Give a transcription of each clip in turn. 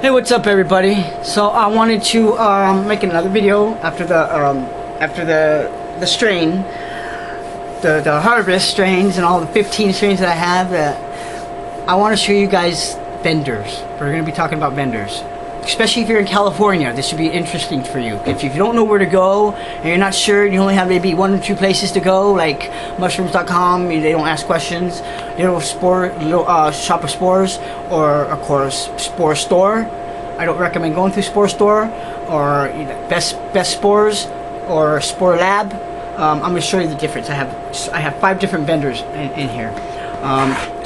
Hey, what's up, everybody? So I wanted to make another video after the strain, the harvest strains, and all the 15 strains that I have. I want to show you guys vendors. We're going to be talking about vendors, especially if you're in California. This should be interesting for you. If you don't know where to go and you're not sure, you only have maybe 1 or 2 places to go, like mushrooms.com. They don't ask questions. Shop of Spores, or of course Spore Store. I don't recommend going through Spore Store or Best Spores or Spore Lab. I'm going to show you the difference. I have 5 different vendors in here.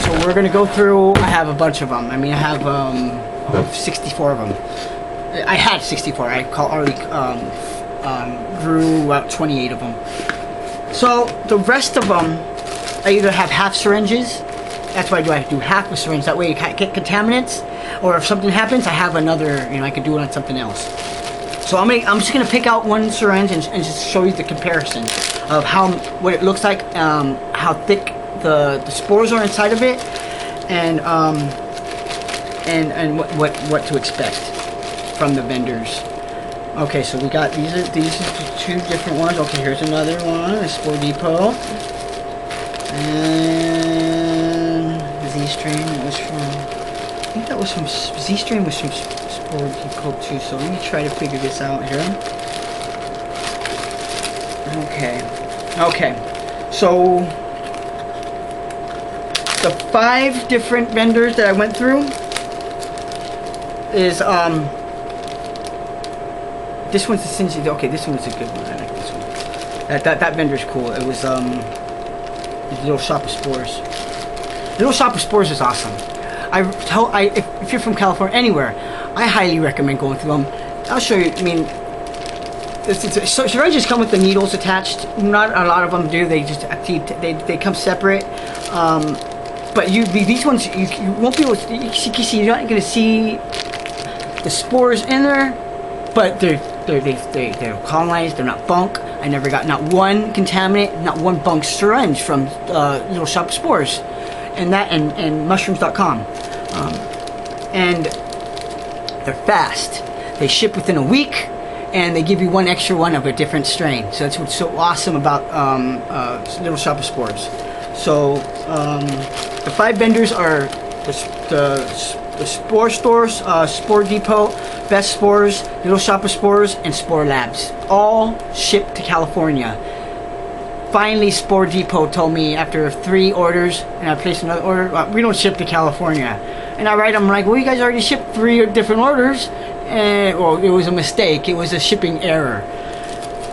So we're going to go through. I have a bunch of them. I mean, I have 64 of them. I had 64. I already grew about 28 of them. So the rest of them, I either have half syringes. That's why I do half a syringe. That way you can't get contaminants. Or if something happens, I have another. I could do it on something else. So I'm just gonna pick out one syringe and just show you the comparison of what it looks like, how thick the spores are inside of it, and what to expect from the vendors. Okay, so we got these are 2 different ones. Okay, here's another one, a Spore Depot, and the Z strain. I think that was from Z strain was from Spore Depot too. So let me try to figure this out here. Okay. So the 5 different vendors that I went through is this one's essentially okay. This one was a good one. I like this one. That vendor's cool. It was Little Shop of Spores. Little Shop of Spores is awesome. If you're from California, anywhere, I highly recommend going through them. I'll show you. I mean, syringes come with the needles attached. Not a lot of them do. They just they come separate. But these ones you won't be able to. You're not going to see the spores in there, but they're colonized. They're not bunk. I never got not one contaminant, not one bunk syringe from Little Shop of Spores, and mushrooms.com. And they're fast. They ship within a week, and they give you 1 extra one of a different strain. So that's what's so awesome about Little Shop of Spores. So the 5 vendors are the Spore Stores, Spore Depot, Best Spores, Little Shop of Spores, and Spore Labs. All shipped to California. Finally, Spore Depot told me after 3 orders, and I placed another order, we don't ship to California. And I'm like, well, you guys already shipped 3 different orders. And, well, it was a mistake. It was a shipping error.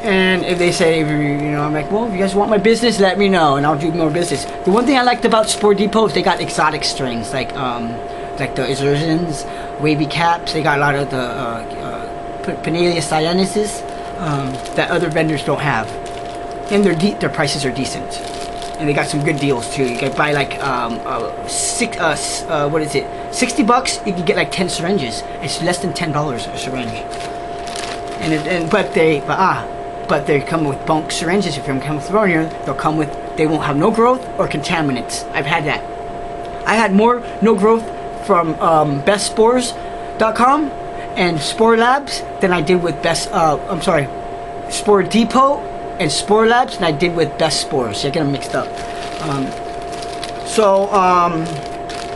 And if they say, I'm like, well, if you guys want my business, let me know, and I'll do more business. The one thing I liked about Spore Depot is they got exotic strains, like the Izersians, wavy caps. They got a lot of the Pinnalia cyanesis that other vendors don't have. And their prices are decent, and they got some good deals too. You can buy like $60. You can get like 10 syringes. It's less than $10 a syringe. But they come with bunk syringes. If you're from California, they won't have no growth or contaminants. I've had that. I had more no growth from bestspores.com and Spore Labs than I did with Spore Depot and Spore Labs than I did with Best Spores. So I get them mixed up.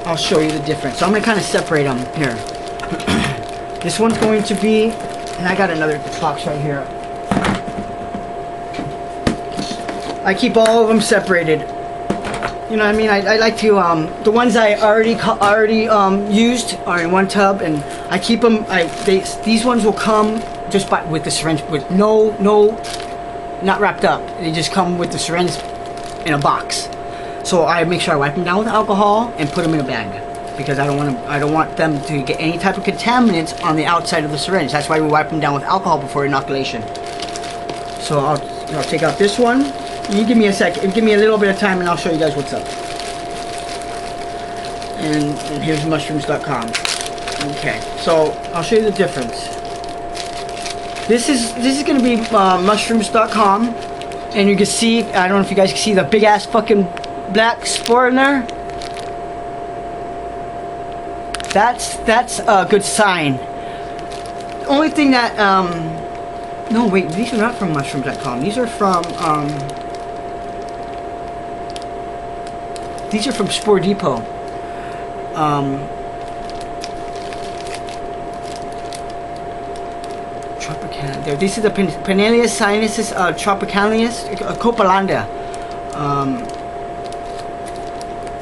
I'll show you the difference. So I'm going to kind of separate them here. This one's going to be, and I got another box right here. I keep all of them separated. You know what I mean? I like to, the ones I already used are in one tub, and I keep them, these ones will come just with the syringe, with no, not wrapped up. They just come with the syringe in a box. So I make sure I wipe them down with alcohol and put them in a bag, because I don't want them to get any type of contaminants on the outside of the syringe. That's why we wipe them down with alcohol before inoculation. So I'll take out this one. You give me a second, give me a little bit of time, and I'll show you guys what's up. And here's mushrooms.com. Okay, so I'll show you the difference. This is going to be mushrooms.com, and you can see, I don't know if you guys can see the big ass fucking black spore in there. That's a good sign. The only thing that no wait, these are not from mushrooms.com. These are from Spore Depot. Tropicalia. This is the Pinnalia sinensis tropicalis copalanda.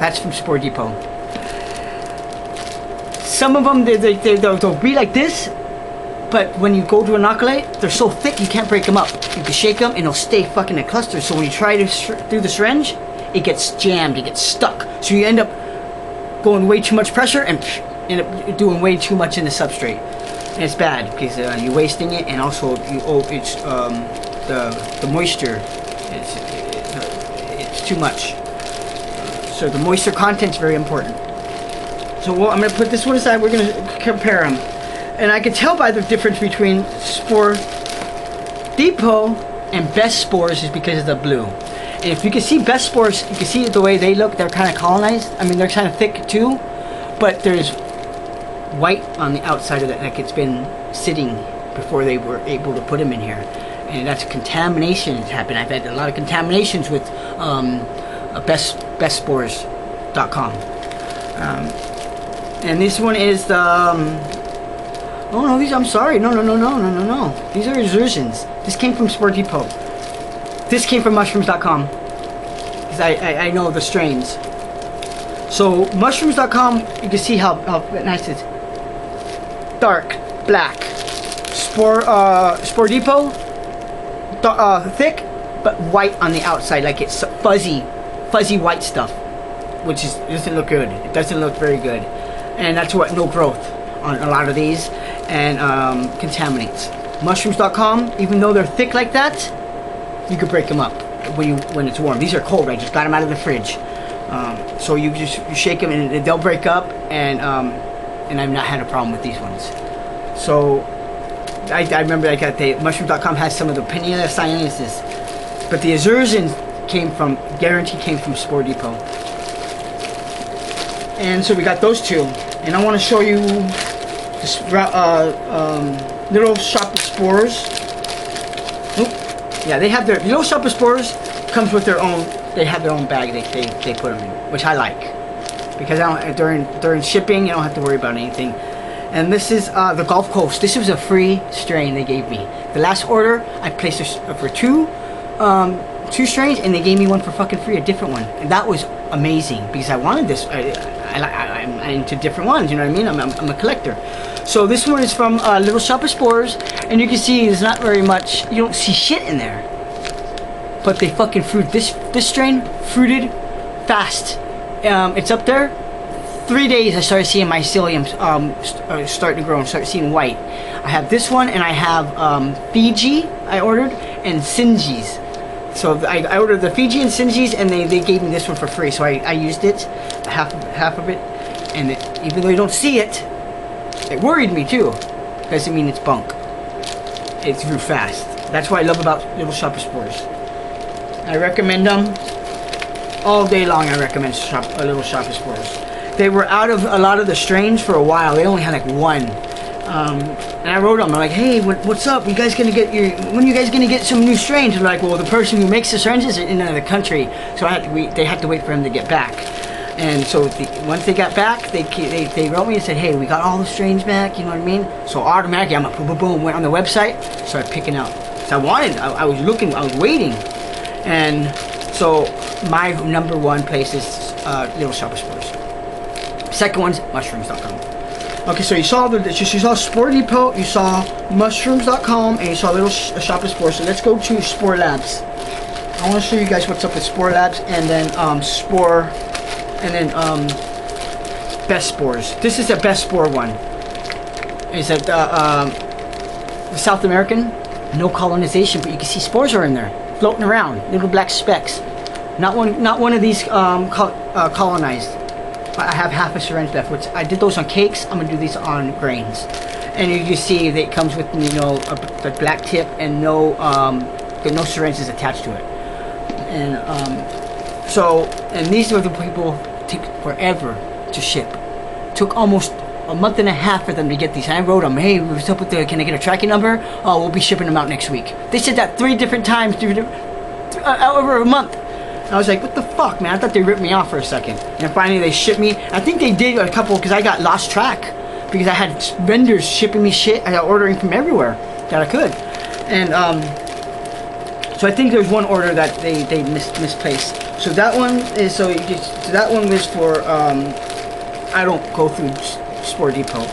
That's from Spore Depot. Some of them they'll be like this, but when you go to inoculate, they're so thick you can't break them up. You can shake them and they'll stay fucking in clusters. So when you try to through the syringe, it gets jammed, it gets stuck. So you end up going way too much pressure and end up doing way too much in the substrate. And it's bad because you're wasting it, and also it's the moisture. It's too much. So the moisture content is very important. So I'm going to put this one aside. We're going to compare them, and I can tell by the difference between Spore Depot and Best Spores is because of the blue. And if you can see Best Spores, you can see the way they look. They're kind of colonized. I mean, they're kind of thick too, but there's white on the outside of it, like it's been sitting before they were able to put them in here, and that's contamination that's happened. I've had a lot of contaminations with bestspores.com, and this one is the oh no, these, I'm sorry, no, these are exertions. This came from Spore Depot. This came from mushrooms.com because I know the strains. So mushrooms.com, you can see how nice it is. Dark black. Spore Depot, thick but white on the outside, like it's fuzzy white stuff, which doesn't look good. It doesn't look very good, and that's what no growth on a lot of these, and contaminates. Mushrooms.com, even though they're thick like that, you could break them up when it's warm. These are cold. I just got them out of the fridge, so you shake them and they'll break up, and I've not had a problem with these ones. So I remember I got the Mushrooms.com has some of the Pinnalia sinensis, but the Azurzian came from Spore Depot. And so we got those two, and I want to show you this Little Shop of Spores. Oop. Yeah, they have their Little Shop of Spores comes with their own. They have their own bag. They put them in, which I like, because I don't, during shipping you don't have to worry about anything. And this is the Gulf Coast. This was a free strain they gave me. The last order I placed for two strains, and they gave me one for fucking free, a different one, and that was amazing because I wanted this. I'm into different ones, you know what I mean? I'm a collector. So this one is from Little Shop of Spores, and you can see there's not very much. You don't see shit in there, but they fucking fruit. This strain fruited fast. It's up there. 3 days I started seeing mycelium starting to grow and start seeing white. I have this one, and I have Fiji I ordered, and Sinjis. So I ordered the Fiji and Sinjis, and they gave me this one for free. So I used it, half of it, and even though you don't see it, it worried me too. Doesn't mean it's bunk. It grew fast. That's what I love about Little Shop of Spores. I recommend them all day long. I recommend Little Shop of Spores. They were out of a lot of the strains for a while. They only had like one. And I wrote them. I'm like, hey, what's up? You guys gonna get when are you guys gonna get some new strains? They're like, well, the person who makes the strains is in another country, so they had to wait for him to get back. And so once they got back, they wrote me and said, hey, we got all the strains back. You know what I mean? So automatically, I'm like, boom, boom, boom. Went on the website, started picking out. So I was looking, I was waiting, and so my number one place is Little Shop of Spores. Second one's mushrooms.com. Okay, so you saw Spore Depot, you saw mushrooms.com, and you saw Little Shop of Spores. So let's go to Spore Labs. I want to show you guys what's up with Spore Labs, and then Spore, and then Best Spores. This is the Best Spore one. It's the South American, no colonization, but you can see spores are in there, floating around, little black specks. Not one of these colonized. I have half a syringe left, which I did those on cakes. I'm gonna do these on grains, and you can see that it comes with the black tip and no syringes attached to it. And and these are the people take forever to ship. Took almost a month and a half for them to get these. And I wrote them, hey, what's up with the, can I get a tracking number? Oh, we'll be shipping them out next week. They said that 3 different times, over a month. I was like, what the fuck, man? I thought they ripped me off for a second. And finally they shipped me. I think they did a couple, because I got lost track. Because I had vendors shipping me shit. I got ordering from everywhere that I could. And, so I think there's one order that they misplaced. So that one is, so that one was for, I don't go through Sport Depot.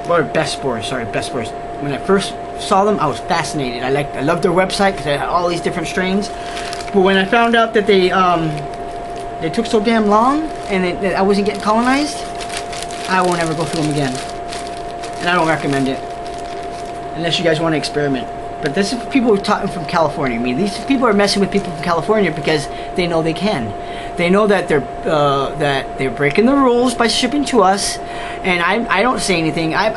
Or Best Sport, sorry, Best Sports. When I first saw them, I was fascinated. I loved their website because they had all these different strains. But when I found out that they took so damn long and that I wasn't getting colonized, I won't ever go through them again. And I don't recommend it. Unless you guys want to experiment. But this is people who taught from California. I mean, these people are messing with people from California because they know they can. They know that they're breaking the rules by shipping to us, and I don't say anything. I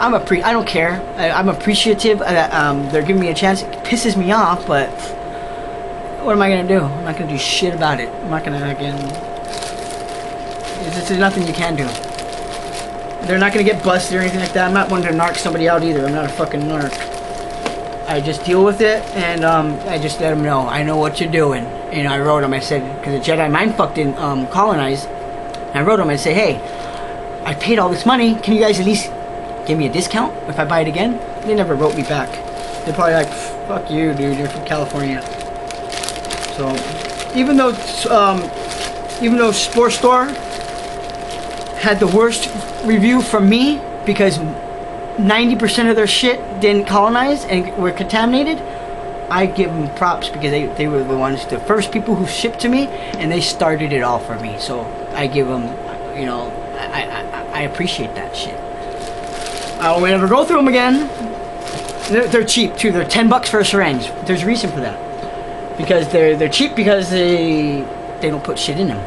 don't care. I'm appreciative that they're giving me a chance. It pisses me off, but what am I gonna do? I'm not gonna do shit about it. I'm not gonna again. There's nothing you can do. They're not gonna get busted or anything like that. I'm not one to narc somebody out either. I'm not a fucking narc. I just deal with it, and I just let them know. I know what you're doing. You know, I wrote them. I said, because the Jedi Mind Fuck didn't colonize. And I wrote them. I said, hey, I paid all this money. Can you guys at least give me a discount if I buy it again? They never wrote me back. They're probably like, fuck you, dude. You're from California. So, even though Sport Store had the worst review from me because 90% of their shit didn't colonize and were contaminated, I give them props because they were the first people who shipped to me, and they started it all for me. So I give them, you know, I appreciate that shit. I won't ever go through them again. They're cheap too. They're $10 for a syringe. There's a reason for that, because they're cheap because they don't put shit in them.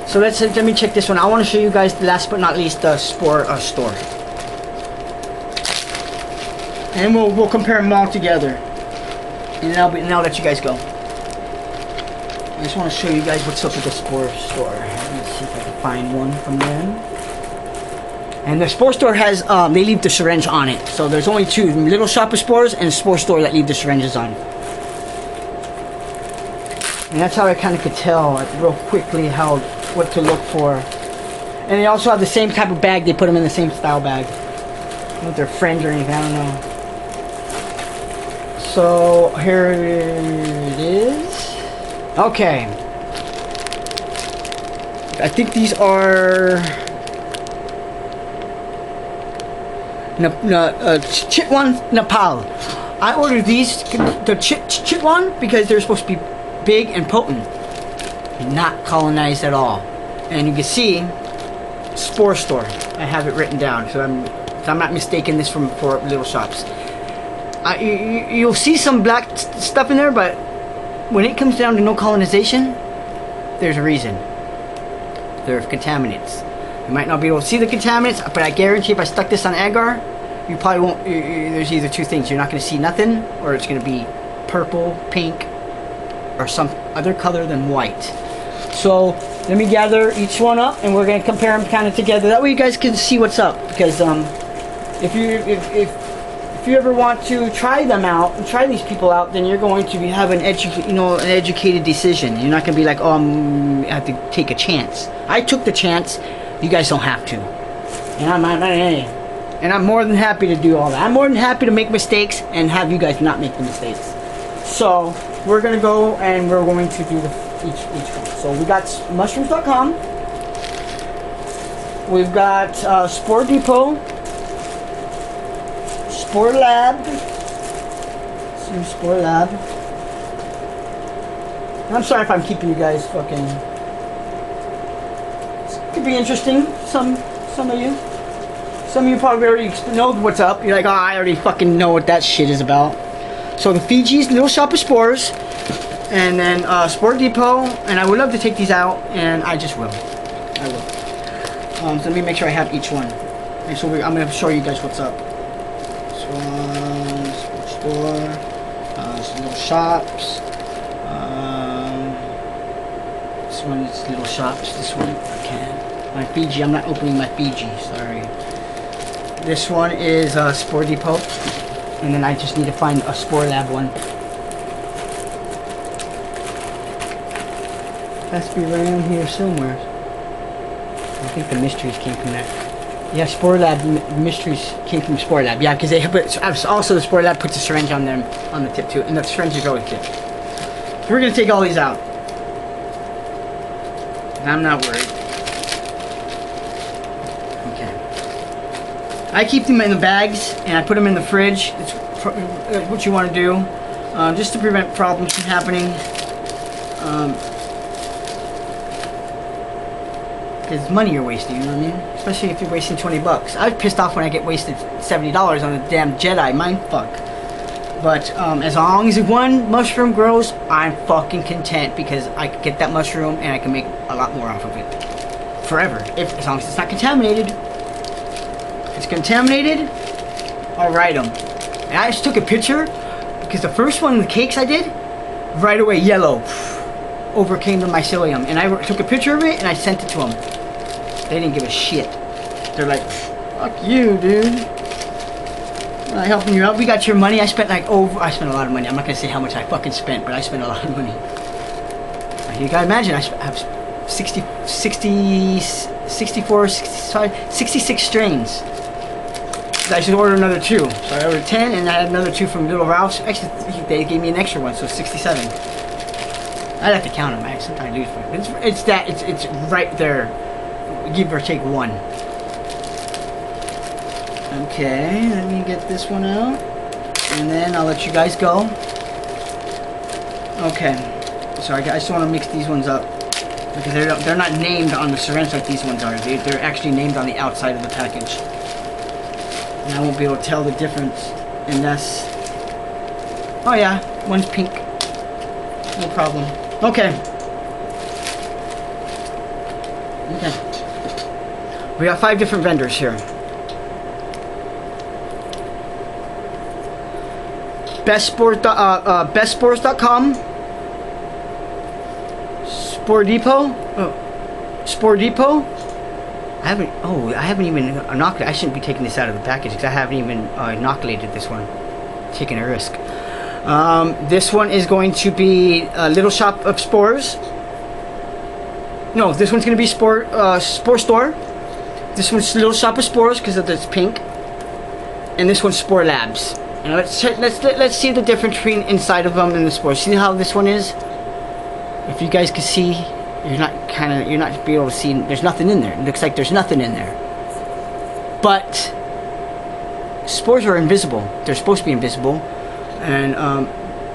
So let me check this one. I want to show you guys, last but not least, the Sport Store. And we'll compare them all together. And then I'll let you guys go. I just want to show you guys what's up with the Sport Store. Let's see if I can find one from them. And the Sport Store has, they leave the syringe on it. So there's only 2, Little Shop of Spores and Sport Store, that leave the syringes on. And that's how I kind of could tell, like, real quickly what to look for. And they also have the same type of bag. They put them in the same style bag. I don't know if they're friends or anything, I don't know. So here it is. Okay. I think these are Chitwan Nepal. I ordered these, the Chitwan, because they're supposed to be big and potent, not colonized at all. And you can see Sport Store. I have it written down, so I'm not mistaking this for Little Shops. You'll see some black stuff in there, but when it comes down to no colonization, there's a reason. There are contaminants. You might not be able to see the contaminants, but I guarantee if I stuck this on agar, you probably won't. There's either 2 things. You're not going to see nothing, or it's going to be purple, pink, or some other color than white. So let me gather each one up, and we're going to compare them kind of together. That way you guys can see what's up. Because if you ever want to try them out and try these people out, then you're going to have an educated decision. You're not going to be like, oh, I have to take a chance. I took the chance. You guys don't have to. And I'm more than happy to do all that. I'm more than happy to make mistakes and have you guys not make the mistakes. So we're going to go and we're going to do each one. So we got mushrooms.com. We've got Sport Depot. Sport Lab. Sport Lab. I'm sorry if I'm keeping you guys fucking. It could be interesting. Some of you. Some of you probably already know what's up. You're like, oh, I already fucking know what that shit is about. So the Fiji's Little Shop of Spores, and then Sport Depot, and I would love to take these out, and I just will. I will. So let me make sure I have each one. And so I'm going to show you guys what's up. Sport Store, some Little Shops. This one is Little Shops. This one I can. My Fiji. I'm not opening my Fiji. Sorry. This one is Spore Depot, and then I just need to find a Spore Lab one. Has to be around here somewhere. I think the mysteries came from that. Yeah, Spore Lab mysteries came from Spore Lab. Yeah, because they also the Spore Lab puts a syringe on them on the tip too, and the syringe is always tip. So we're gonna take all these out. I'm not worried. Okay. I keep them in the bags and I put them in the fridge. It's what you want to do, just to prevent problems from happening. Because money you're wasting, you know what I mean? Especially if you're wasting 20 bucks. I'm pissed off when I get wasted $70 on a damn Jedi mindfuck. But as long as one mushroom grows, I'm fucking content because I can get that mushroom and I can make a lot more off of it. Forever. As long as it's not contaminated. If it's contaminated, I'll write them. And I just took a picture because the first one, the cakes I did, right away, yellow. Overcame the mycelium. And I took a picture of it and I sent it to them. They didn't give a shit. They're like, fuck you, dude. I'm not helping you out. We got your money. I spent a lot of money. I'm not going to say how much I fucking spent, but I spent a lot of money. You gotta imagine, I have 64, 65, 66 strains. I should order another 2. So I ordered 10 and I had another 2 from Little Ralph's. Actually, they gave me an extra one, so 67. I'd have to count them. I sometimes lose it. It's right there. Give or take 1. Okay, let me get this one out. And then I'll let you guys go. Okay. Sorry, I just want to mix these ones up. Because they're not named on the syringe like these ones are. They're actually named on the outside of the package. And I won't be able to tell the difference unless... Oh yeah, one's pink. No problem. Okay. Okay. We got 5 different vendors here. bestspores.com, Spore Depot, Spore Depot. I haven't even inoculated. I shouldn't be taking this out of the package because I haven't even inoculated this one. Taking a risk. This one is going to be a Little Shop of Spores. No, this one's going to be Spore Store. This one's Little Shop of Spores because of this pink. And this one's Spore Labs. And let's see the difference between inside of them and the spores. See how this one is? If you guys can see, you're not be able to see. There's nothing in there. It looks like there's nothing in there. But spores are invisible. They're supposed to be invisible, and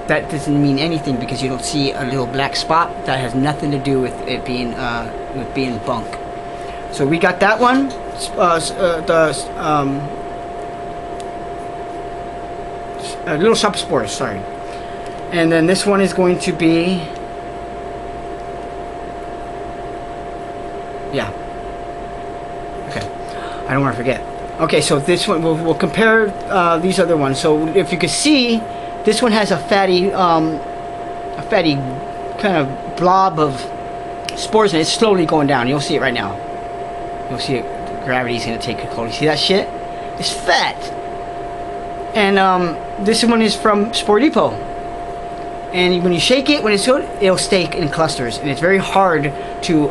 that doesn't mean anything because you don't see a little black spot. That has nothing to do with it being bunk. So we got that one. Little Shop Spores, sorry. And then this one is going to be... Yeah. Okay. I don't want to forget. Okay, so this one, we'll compare these other ones. So if you can see, this one has a fatty kind of blob of spores and it's slowly going down. You'll see it right now. You'll see it. Gravity's going to take control. You see that shit? It's fat. And this one is from Spore Depot. And when you shake it, when it's good, it'll stay in clusters. And it's very hard to,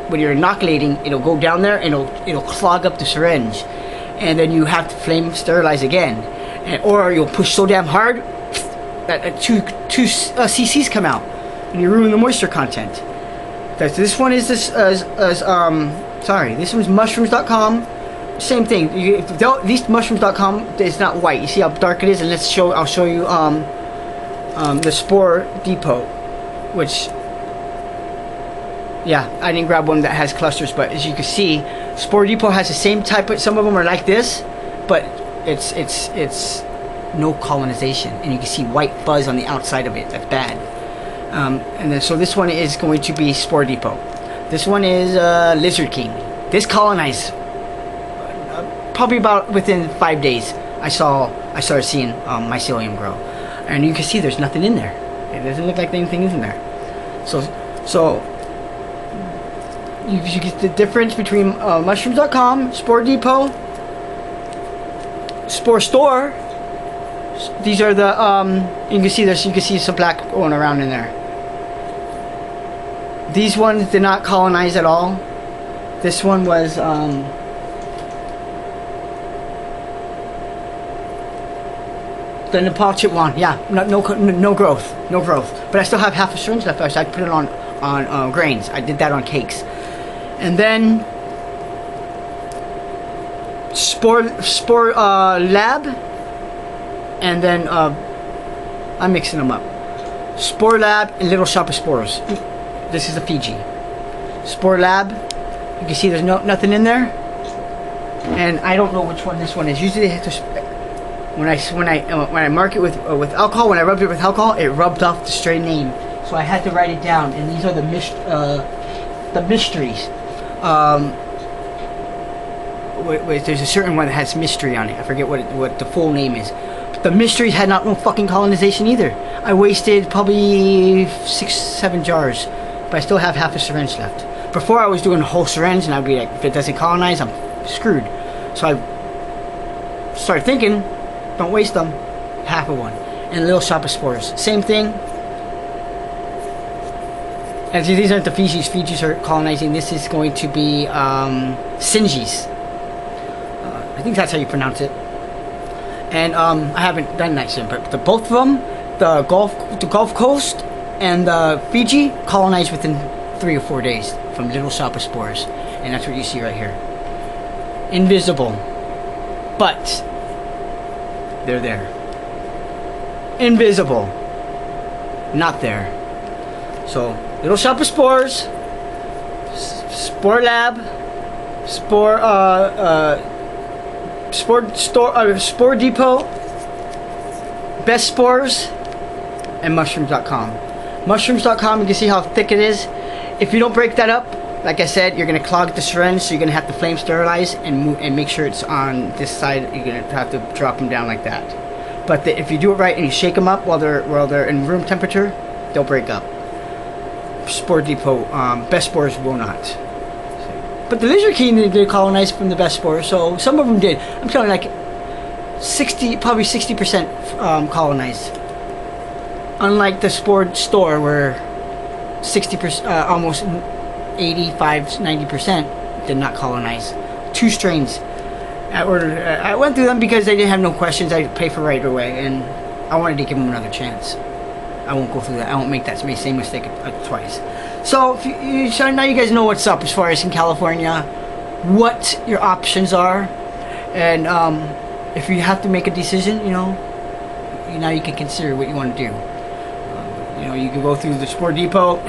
when you're inoculating, it'll go down there and it'll clog up the syringe. And then you have to flame sterilize again. Or you'll push so damn hard that two cc's come out. And you ruin the moisture content. This one is this, sorry, this one's mushrooms.com. Same thing. These mushrooms.com, it's not white. You see how dark it is, and I'll show you the Spore Depot, which, yeah, I didn't grab one that has clusters, but as you can see, Spore Depot has the same type. Some of them are like this, but it's no colonization, and you can see white fuzz on the outside of it. That's bad. And then so this one is going to be Spore Depot. This one is Lizard King. This colonized. Probably about within 5 days, I started seeing mycelium grow, and you can see there's nothing in there. It doesn't look like anything is in there. So you get the difference between mushrooms.com, Spore Depot, Spore Store. These are the you can see this. You can see some black going around in there. These ones did not colonize at all. This one was the Nepal Chitwan. Yeah, no growth, no growth. But I still have half a syringe left. So I put it on grains. I did that on cakes, and then Spore Lab, and then I'm mixing them up. Spore Lab and Little Shop of Spores. This is a Fiji. Spore Lab. You can see there's nothing in there, and I don't know which one this one is. Usually they have to. When I mark it with alcohol, when I rubbed it with alcohol, it rubbed off the strain name. So I had to write it down, and these are the mysteries. There's a certain one that has mystery on it. I forget what the full name is. But the mysteries had no fucking colonization either. I wasted probably 6-7 jars, but I still have half a syringe left. Before I was doing a whole syringe, and I'd be like, if it doesn't colonize, I'm screwed. So I started thinking, don't waste them. Half of one. And Little Shop of Spores. Same thing. And see, these aren't the Fijis. Fijis are colonizing. This is going to be Sinjis. I think that's how you pronounce it. And I haven't done that yet, but both of them, the Gulf Coast and the Fiji, colonized within 3 or 4 days from Little Shop of Spores. And that's what you see right here. Invisible. But they're there. Invisible. Not there. So, Little Shop of Spores, Spore Lab, Spore Depot, Best Spores, and Mushrooms.com. Mushrooms.com, you can see how thick it is. If you don't break that up, like I said, you're going to clog the syringe, so you're going to have to flame sterilize and make sure it's on this side. You're going to have to drop them down like that. But if you do it right and you shake them up while they're in room temperature, they'll break up. Spore Depot, Best Spores will not. But the Lizard King did colonize from the Best Spores, so some of them did. I'm telling you, like probably 60% colonized. Unlike the Spore Store, where 60%, almost 85-90% did not colonize. 2 strains. I went through them because they didn't have no questions. I pay for right away, and I wanted to give them another chance. I won't go through that. I won't make that same mistake twice. So, so now you guys know what's up as far as in California, what your options are, and if you have to make a decision, now you can consider what you want to do. You can go through the Spore Depot,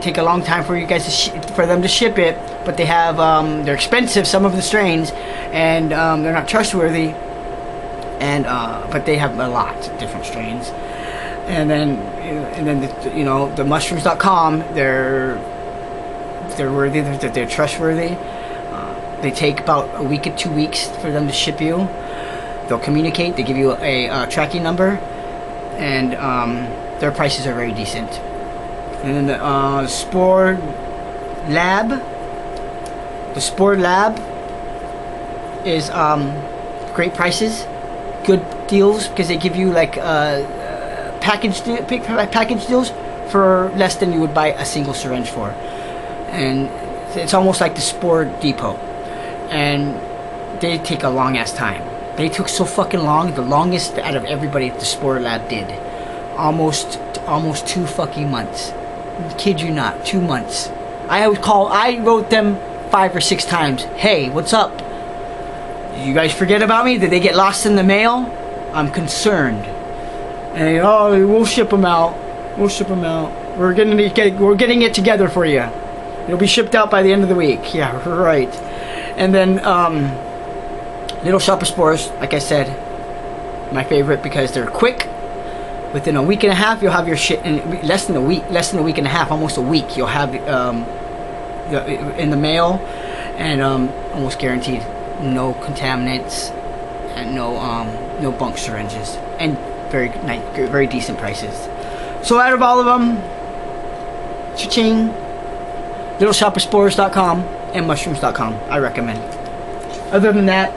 take a long time for you guys for them to ship it, but they have they're expensive, some of the strains, and they're not trustworthy, and but they have a lot of different strains. And then the mushrooms.com, they're worthy, they're trustworthy. They take about a week to 2 weeks for them to ship you. They'll communicate. They give you a tracking number, and their prices are very decent. And then the Spore Lab. The Spore Lab is great prices, good deals, because they give you like package deals for less than you would buy a single syringe for, and it's almost like the Spore Depot, and they take a long ass time. They took so fucking long, the longest out of everybody the Spore Lab did, almost 2 fucking months. Kid you not, 2 months. I wrote them 5 or 6 times. Hey, what's up? Did you guys forget about me? Did they get lost in the mail? I'm concerned. And we'll ship them out. We'll ship them out. We're getting it together for you. It'll be shipped out by the end of the week. Yeah, right. And then Little Shop of Spores, like I said, my favorite because they're quick. Within a week and a half, you'll have your shit in less than a week and a half, almost a week. You'll have in the mail, and almost guaranteed no contaminants and no bunk syringes, and very decent prices. So out of all of them, cha-ching, littleshopperspores.com and mushrooms.com. I recommend. Other than that,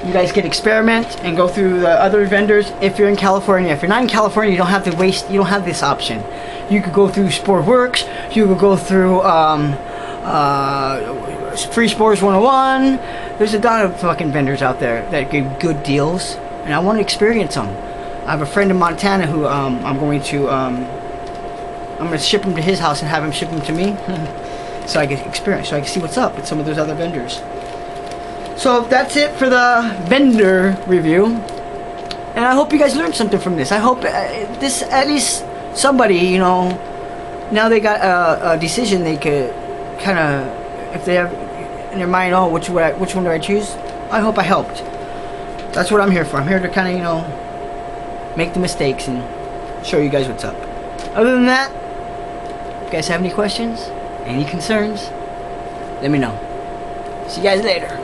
you guys can experiment and go through the other vendors if you're in California. If you're not in California, you don't have to waste, you don't have this option. You could go through Spore Works, you could go through Free Spores 101. There's a lot of fucking vendors out there that give good deals, and I want to experience them. I have a friend in Montana who I'm going to ship him to his house and have him ship him to me, so I can experience, so I can see what's up with some of those other vendors. So that's it for the vendor review, and I hope you guys learned something from this. I hope this, at least somebody, you know, now they got a decision they could kind of, if they have in their mind, oh, which one do I choose? I hope I helped. That's what I'm here for. I'm here to kind of, you know, make the mistakes and show you guys what's up. Other than that, if you guys have any questions, any concerns, let me know. See you guys later.